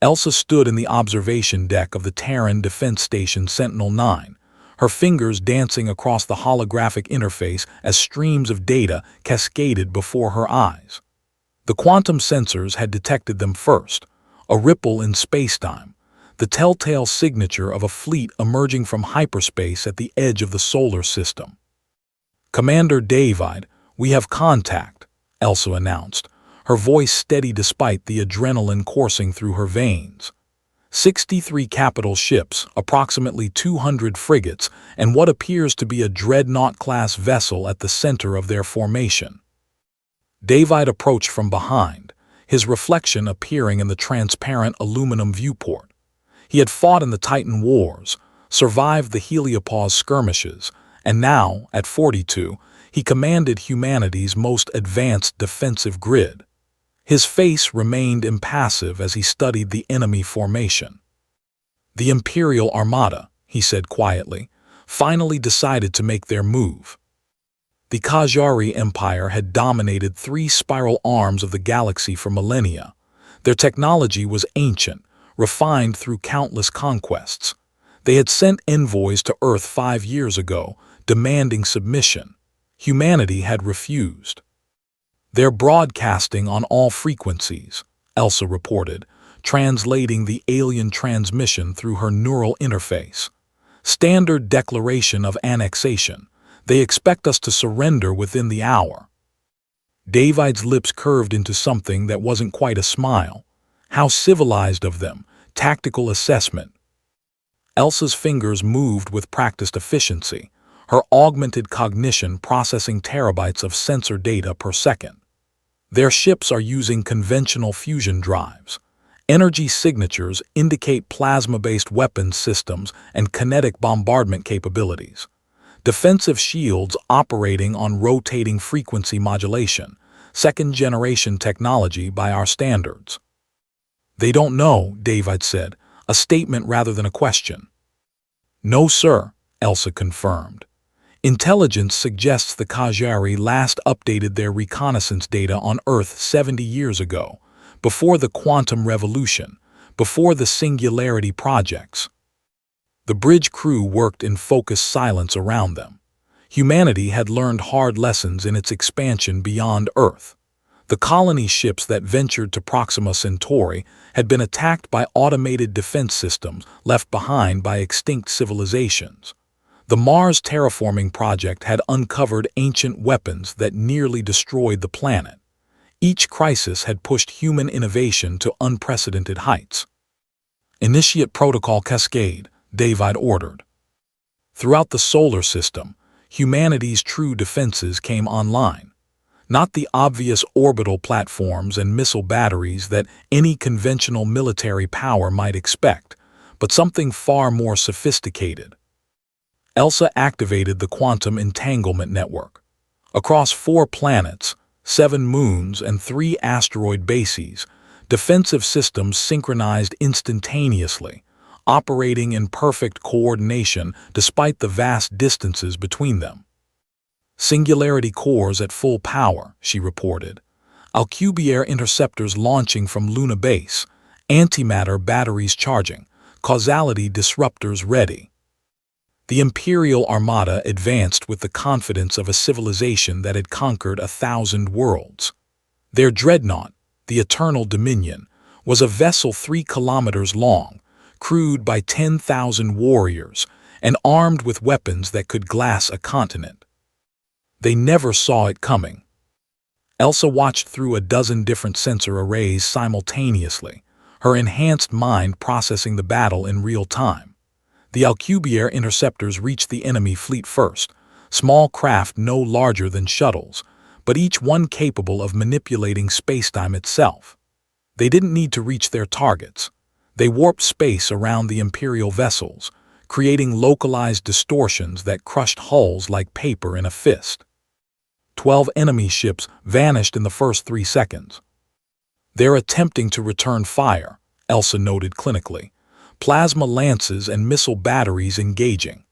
Elsa stood in the observation deck of the Terran Defense Station Sentinel-9, her fingers dancing across the holographic interface as streams of data cascaded before her eyes. The quantum sensors had detected them first, a ripple in spacetime, the telltale signature of a fleet emerging from hyperspace at the edge of the solar system. "Commander David, we have contact," Elsa announced, her voice steady despite the adrenaline coursing through her veins. 63 capital ships, approximately 200 frigates, and what appears to be a dreadnought-class vessel at the center of their formation. David approached from behind, his reflection appearing in the transparent aluminum viewport. He had fought in the Titan Wars, survived the Heliopause skirmishes, and now, at 42, he commanded humanity's most advanced defensive grid. His face remained impassive as he studied the enemy formation. "The Imperial Armada," he said quietly, finally decided to make their move. The Qajari Empire had dominated 3 spiral arms of the galaxy for millennia. Their technology was ancient, refined through countless conquests. They had sent envoys to Earth 5 years ago, demanding submission. Humanity had refused. "They're broadcasting on all frequencies," Elsa reported, translating the alien transmission through her neural interface. "Standard declaration of annexation. They expect us to surrender within the hour." David's lips curved into something that wasn't quite a smile. How civilized of them. Tactical assessment. Elsa's fingers moved with practiced efficiency, her augmented cognition processing terabytes of sensor data per second. "Their ships are using conventional fusion drives. Energy signatures indicate plasma-based weapons systems and kinetic bombardment capabilities. Defensive shields operating on rotating frequency modulation, second-generation technology by our standards." "They don't know," David said, a statement rather than a question. "No, sir," Elsa confirmed. "Intelligence suggests the Qajari last updated their reconnaissance data on Earth 70 years ago, before the quantum revolution, before the singularity projects." The bridge crew worked in focused silence around them. Humanity had learned hard lessons in its expansion beyond Earth. The colony ships that ventured to Proxima Centauri had been attacked by automated defense systems left behind by extinct civilizations. The Mars terraforming project had uncovered ancient weapons that nearly destroyed the planet. Each crisis had pushed human innovation to unprecedented heights. "Initiate protocol cascade," David ordered. Throughout the solar system, humanity's true defenses came online. Not the obvious orbital platforms and missile batteries that any conventional military power might expect, but something far more sophisticated. Elsa activated the quantum entanglement network. Across 4 planets, 7 moons, and 3 asteroid bases, defensive systems synchronized instantaneously, operating in perfect coordination despite the vast distances between them. "Singularity cores at full power," she reported. "Alcubierre interceptors launching from Luna Base, antimatter batteries charging, causality disruptors ready." The Imperial Armada advanced with the confidence of a civilization that had conquered 1,000 worlds. Their dreadnought, the Eternal Dominion, was a vessel 3 kilometers long, crewed by 10,000 warriors, and armed with weapons that could glass a continent. They never saw it coming. Elsa watched through a dozen different sensor arrays simultaneously, her enhanced mind processing the battle in real time. The Alcubierre interceptors reached the enemy fleet first, small craft no larger than shuttles, but each one capable of manipulating spacetime itself. They didn't need to reach their targets. They warped space around the Imperial vessels, creating localized distortions that crushed hulls like paper in a fist. 12 enemy ships vanished in the first 3 seconds. "They're attempting to return fire," Elsa noted clinically. "Plasma lances and missile batteries engaging."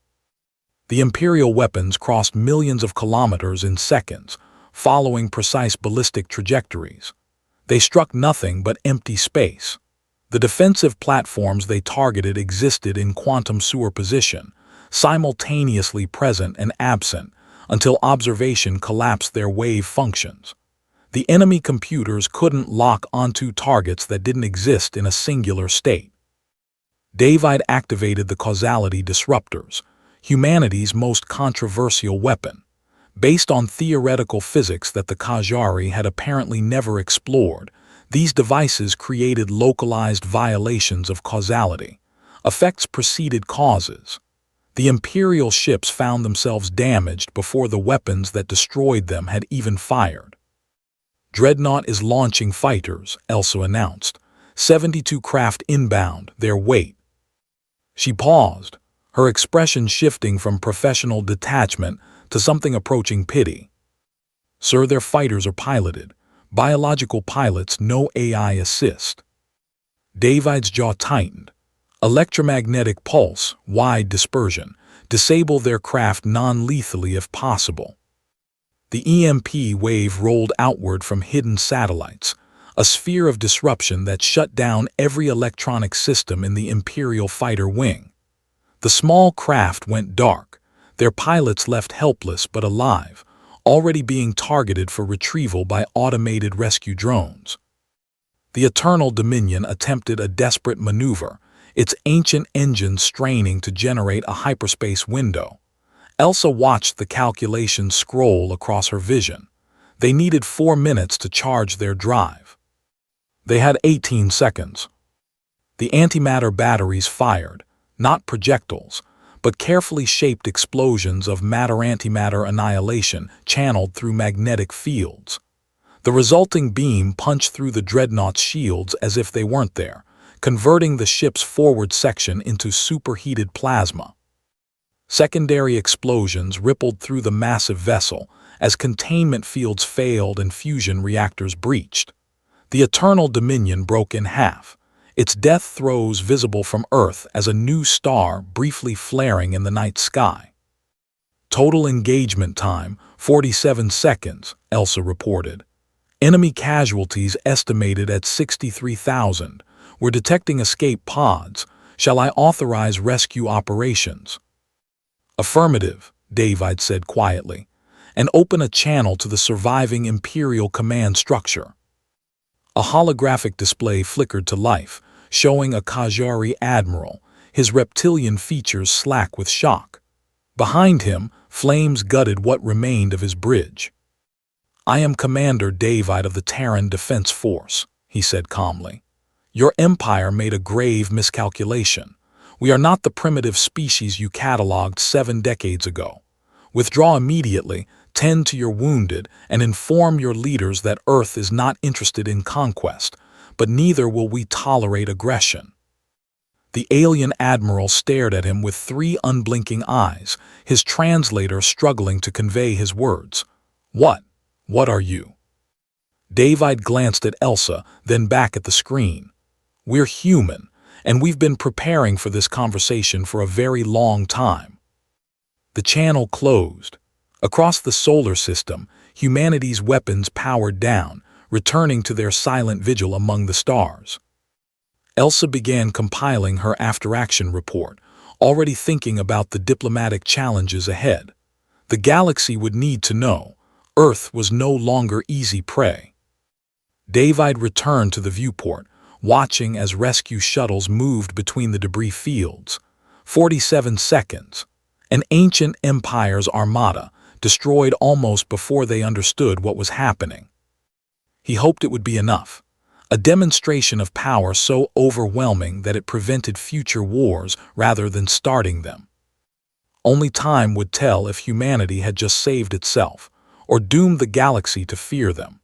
The Imperial weapons crossed millions of kilometers in seconds, following precise ballistic trajectories. They struck nothing but empty space. The defensive platforms they targeted existed in quantum superposition, simultaneously present and absent, until observation collapsed their wave functions. The enemy computers couldn't lock onto targets that didn't exist in a singular state. David activated the causality disruptors, humanity's most controversial weapon, based on theoretical physics that the Kajari had apparently never explored. These devices created localized violations of causality. Effects preceded causes. The Imperial ships found themselves damaged before the weapons that destroyed them had even fired. Dreadnought is launching fighters, Elsa announced. 72 craft inbound, their weight. She paused, her expression shifting from professional detachment to something approaching pity. Sir, their fighters are piloted. Biological pilots, no AI assist. David's jaw tightened. Electromagnetic pulse, wide dispersion. Disable their craft non-lethally if possible. The EMP wave rolled outward from hidden satellites, a sphere of disruption that shut down every electronic system in the Imperial fighter wing. The small craft went dark, their pilots left helpless but alive, already being targeted for retrieval by automated rescue drones. The Eternal Dominion attempted a desperate maneuver, its ancient engines straining to generate a hyperspace window. Elsa watched the calculations scroll across her vision. They needed 4 minutes to charge their drive. They had 18 seconds. The antimatter batteries fired, not projectiles, but carefully shaped explosions of matter-antimatter annihilation channeled through magnetic fields. The resulting beam punched through the dreadnought's shields as if they weren't there, converting the ship's forward section into superheated plasma. Secondary explosions rippled through the massive vessel as containment fields failed and fusion reactors breached. The Eternal Dominion broke in half, its death throes visible from Earth as a new star briefly flaring in the night sky. Total engagement time, 47 seconds, Elsa reported. Enemy casualties estimated at 63,000. We're detecting escape pods. Shall I authorize rescue operations? Affirmative, David said quietly, and open a channel to the surviving Imperial command structure. A holographic display flickered to life, showing a Kajari admiral, his reptilian features slack with shock. Behind him, flames gutted what remained of his bridge. I am Commander David of the Terran Defense Force, he said calmly. Your empire made a grave miscalculation. We are not the primitive species you catalogued 7 decades ago. Withdraw immediately, tend to your wounded, and inform your leaders that Earth is not interested in conquest, but neither will we tolerate aggression. The alien admiral stared at him with 3 unblinking eyes, his translator struggling to convey his words. What are you? David glanced at Elsa, then back at the screen. We're human, and we've been preparing for this conversation for a very long time. The channel closed. Across the solar system, humanity's weapons powered down, returning to their silent vigil among the stars. Elsa began compiling her after-action report, already thinking about the diplomatic challenges ahead. The galaxy would need to know. Earth was no longer easy prey. David returned to the viewport, watching as rescue shuttles moved between the debris fields. 47 seconds. An ancient empire's armada, destroyed almost before they understood what was happening. He hoped it would be enough. A demonstration of power so overwhelming that it prevented future wars rather than starting them. Only time would tell if humanity had just saved itself, or doomed the galaxy to fear them.